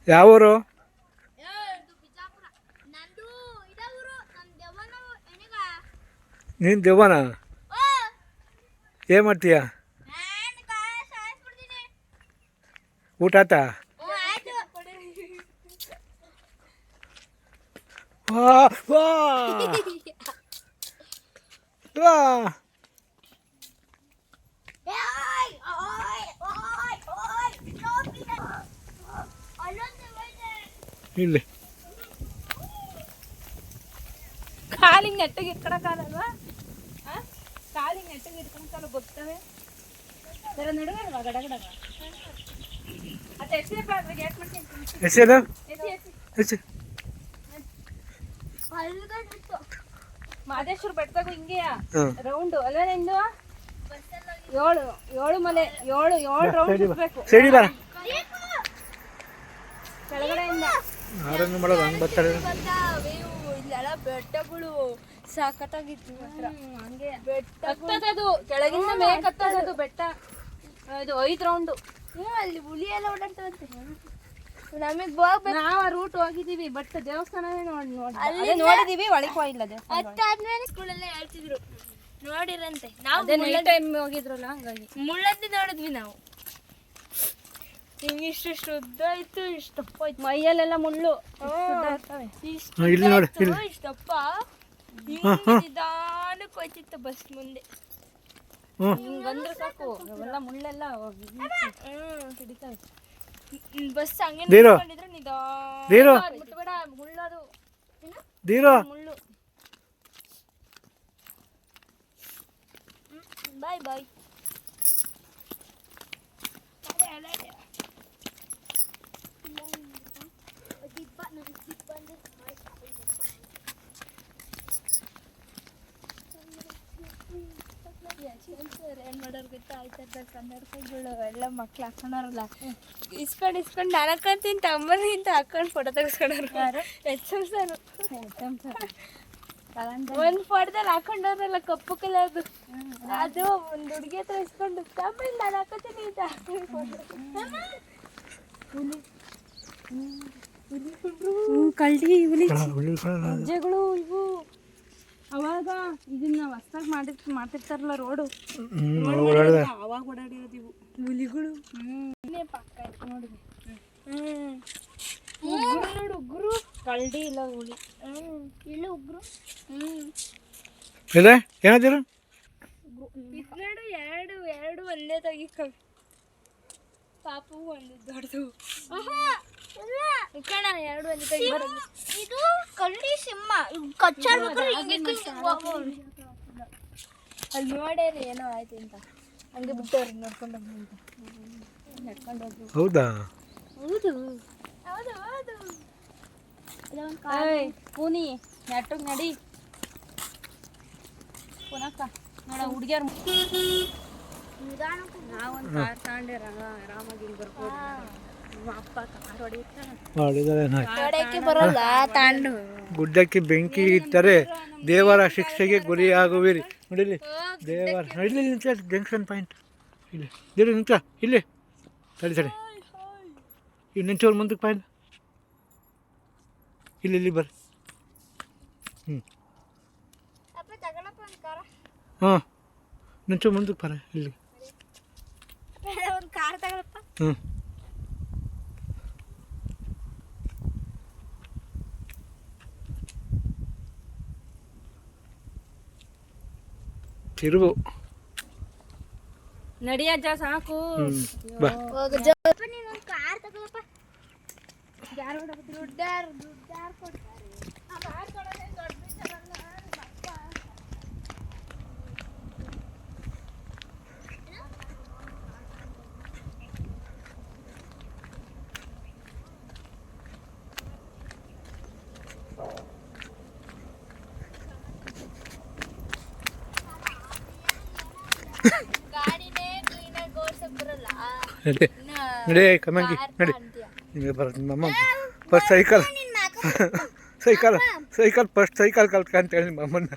ಯಾವ ಊರು? ನೀನು ದೆವ್ವನ? ಏನು ಮಾಡ್ತೀಯ? ಊಟ ಆಯ್ತಾ? ಇಲ್ಲಿ ಕಾಲಿಂಗ್ ನೆಟ್ಟಿಗೆ ಇಟ್ಕೊಳಕ್ಕಾಗಲ್ವಾ? ಕಾಲಿಂಗ್ ನೆಟ್ಟಿಗೆ ಇಟ್ಕೊಳಕ್ಕಾಗಲ್ಲ, ಬರ್ತವೆ ನಡುಗಲ್ವಾ ಗಡಗಡ. ಮಾದೇಶ್ವರ ಬೆಟ್ಟದಾಗ ಹಿಂಗೆ ರೌಂಡ್ ಅಲ್ಲ ನಿಂದು 7 ಮಲೆ 7 ರೌಂಡ್ ಇರ್ಬೇಕು ಕೆಳಗಡೆಯಿಂದ. ಇಲ್ಲೆಲ್ಲ ಬೆಟ್ಟಗಳು ಸಾಕತ್ತಾಗಿತ್ತು. ಹಂಗೆ ಬೆಟ್ಟದು ಕೆಳಗಿಂದ ಮೇಕ್ ಹತ್ತದು ಬೆಟ್ಟ. ಇದು 5 ರೌಂಡು. ಅಲ್ಲಿ ಹುಲಿ ಎಲ್ಲ ಓಡಾಡ್ತಾವಂತೆ. ನಮಗ್ ಹೋಗ್ಬೇಕು. ನಾವು ರೂಟ್ ಹೋಗಿದೀವಿ, ಬಟ್ ದೇವಸ್ಥಾನನೇ ನೋಡಿದೀವಿ, ಒಳಗೆ ಹೋಗಿಲ್ಲ. ಅಷ್ಟಾದ್ಮೇಲೆ ಸ್ಕೂಲಲ್ಲೇ ಹೇಳ್ತಿದ್ರು ನೋಡಿರಂತೆ. ನಾವು ನೈಟ್ ಟೈಮ್ ಹೋಗಿದ್ರಲ್ಲ, ಹಂಗಾಗಿ ಮುಳ್ಳಂದಿ ನೋಡಿದ್ವಿ ನಾವು. ಇಷ್ಟು ಉದ್ದ ಇತ್ತು, ಇಷ್ಟಪ್ಪ ಇತ್ತು, ಮೈಯಲ್ಲೆಲ್ಲ ಮುಳ್ಳು ಇಷ್ಟಪ್ಪ. ನಿಧಾನಕ್ಕೆ ಹೋಯ್ತಿತ್ತು ಬಸ್ ಮುಂದೆ. ಹಿಂಗಂದ್ರೆ ಸಾಕು, ಅವೆಲ್ಲ ಮುಳ್ಳೆಲ್ಲ ಹಿಡಿತಾವೆ. ಬಸ್ ಹಂಗೆ ನಿಂತ್ಕೊಂಡಿದ್ರೆ ನಿಧಾನ ಮುಟ್ಬೇಡ, ಮುಳ್ಳದು ಮುಳ್ಳು. ಬಾಯ್ ಬಾಯ್. ಏನ್ ಮಾಡೋರು ಗೊತ್ತಾ, ಆಯ್ತದ ಕನ್ನಡಕಗಳು ಎಲ್ಲ ಮಕ್ಳು ಹಾಕೊಂಡಾರಲ್ಲ, ಇಸ್ಕೊಂಡು ನಾನು ಹಾಕೊಂತೀನಿ ತಮ್ಮನಿಂತ ಹಾಕೊಂಡು ಫೋಟೋ ತೆಗೆಸ್ಕೊಂಡವ್ರು. ಒಂದು ಫೋಟೋದಲ್ಲಿ ಹಾಕೊಂಡವ್ರಲ್ಲ ಕಪ್ಪು ಕಲರ್ದು, ಅದು ಒಂದು ಹುಡುಗಿ ಹತ್ರ ಇಸ್ಕೊಂಡು ತಮ್ಮಲ್ಲಿ ನಾನು ಹಾಕೋತೀನಿ ಅಂತ ಹಾಕೊಂಡು ಕಳ್ಳಿ ಹುಲಿ ಹೆಜ್ಜೆಗಳು ಇವು. ಅವಾಗ ಇದನ್ನ ಹೊಸ್ದಾಗಿ ಮಾಡ್ತಿರ್ತಾರಲ್ಲ ರೋಡು, ಅವಾಗ ಓಡಾಡಿರೋದು ಇವು ಹುಲಿಗಳು. ಪಕ್ಕ ನೋಡಿದ್ವಿ. ನೋಡು ಉಗ್ರು, ಕಳ್ಳಿ ಇಲ್ಲ ಹುಲಿ. ಇಲ್ಲ ಉಗ್ರು. ಏನಾದ್ರು ಎರಡು ಒಂದೇ ತೆಗಿಕವಿ. ಪಾಪು ಒಂದು ದೊಡ್ಡದು ಕಣ, ಎರಡು ಒಂದೇ ತೆಗಿ. ಇದು ಕಳ್ಳಿ ಸಿಂಹ ಅಲ್ಲಿ ನೋಡೇರಿ ಏನೋ ಆಯ್ತು ಅಂತ ಹಂಗೆ ಬಿಟ್ಟವ್ರಿ ನೋಡ್ಕೊಂಡು ನಡ್ಕೊಂಡು ಹೋಗಿ. ಹೌದಾ? ಹೌದು ಹೌದು ಹೌದು. ಪೂನಿ ನೆಟ್ಟಗೆ ನಡಿ ಪುನಕ ನೋಡ ಹುಡುಗಿಯರು. ನಾವೊಂದು ಕಾರ್ ತಗೊಂಡೆ ಆರಾಮಾಗಿ ಇಲ್ಲಿ ಬರ್ಬೋದು. ಅಪ್ಪ ಕಾರ್ ಹೊಡೆಯುತ್ತಾನೆ ಬರೋಲ್ಲ. ತಾಂಡು ಗುಡ್ಡಕ್ಕೆ ಬೆಂಕಿ ಇಟ್ಟರೆ ದೇವರ ಶಿಕ್ಷೆಗೆ ಗುರಿಯಾಗುವಿರಿ. ನೋಡಿಲಿ ದೇವರ ಇಲ್ಲಿ ನಿಂತ ಜಂಕ್ಷನ್ ಪಾಯಿಂಟ್ ಇಲ್ಲಿ ದೇವ್ರ ನಿಂತ ಇಲ್ಲಿ ತಡಿ ತಡಿ ಇಲ್ಲಿ ನಿಂಚೋರು ಮುಂದಕ್ಕೆ ಪಾಯಿಂಟ್ ಇಲ್ಲಿ ಇಲ್ಲಿ ಬರ್ರಿ. ಹಾಂ ನಿಂಚೋ ಮುಂದಕ್ಕೆ ಬರ ಇಲ್ಲಿ. ತಿರುಗು ನಡಿಯಜ್ಜ ಸಾಕು. ನಡಿ ಕಮ್ಮಂಗಿ ನಡಿ. ಹಿಂಗೆ ಬರ ನಿಮ್ಮಮ್ಮ first cycle cycle cycle first cycle ಕಲ್ತ್ಕ ಅಂತೇಳಿ ನಿಮ್ಮಮ್ಮನ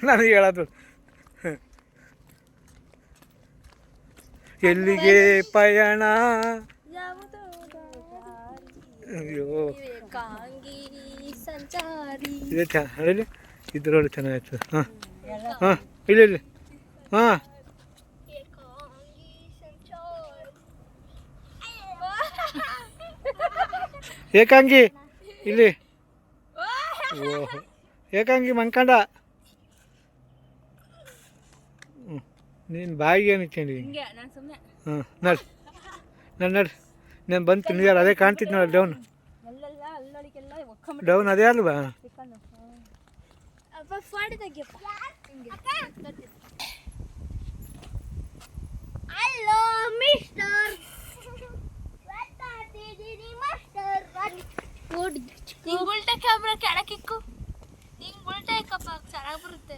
ನನಗೆ ಹೇಳೋದು. ಎಲ್ಲಿಗೆ ಪಯಣ. ಯಾವುದೋ ದಾರಿ ಅಯ್ಯೋ ಏಕಾಂಗಿ ಸಂಚಾರಿ. ಇದೆ ಹೇಳಿ, ಇದ್ರೊಳಗೆ ಚೆನ್ನಾಗಿತ್ತು. ಹಾಂ ಹಾಂ ಇಲ್ಲಿ ಇಲ್ಲಿ ಹಾಂ ಏಕಾಂಗಿ ಸಂಚಾರಿ. ಏಕಾಂಗಿ ಇಲ್ಲಿ. ಓಹೋ ಏಕಾಂಗಿ ಮಂಕಂಡ. ಹ್ಞೂ ನೀನು ಬಾಯಿಗೆ ನಿಂತ್ಕೊಂಡು ಹಿಂಗೆ ನಾನು ಸುಮ್ಮನೆ ಹಾಂ ನಡ್ರಿ ನಾನು ಬಂತು ನೀರು ಅದೇ ಕಾಣ್ತಿದ್ದು ನೋಡಿ ಡೌನ್ ಅಲ್ಲೆಲ್ಲ ಅಲ್ಲೊಳಗೆಲ್ಲ ಒಕ್ಕಂಬಿಟ್ಟು ಡೌನ್ ಅದೇ ಅಲ್ವಾ. ಅಪ್ಪ ಫಾಡಿ ತೆಗಿಯಪ್ಪ. ಹಲೋ ಮಿಸ್ಟರ್ ಹಿಂಗ್ ಉಲ್ಟಾ ಕ್ಯಾಮ್ರಾ ಕೆಳಕಿಕ್ಕು. ಹಿಂಗ್ ಉಲ್ಟಾ ಇಕ್ಕಪ್ಪ ಚೆನ್ನಾಗಿ ಬರುತ್ತೆ.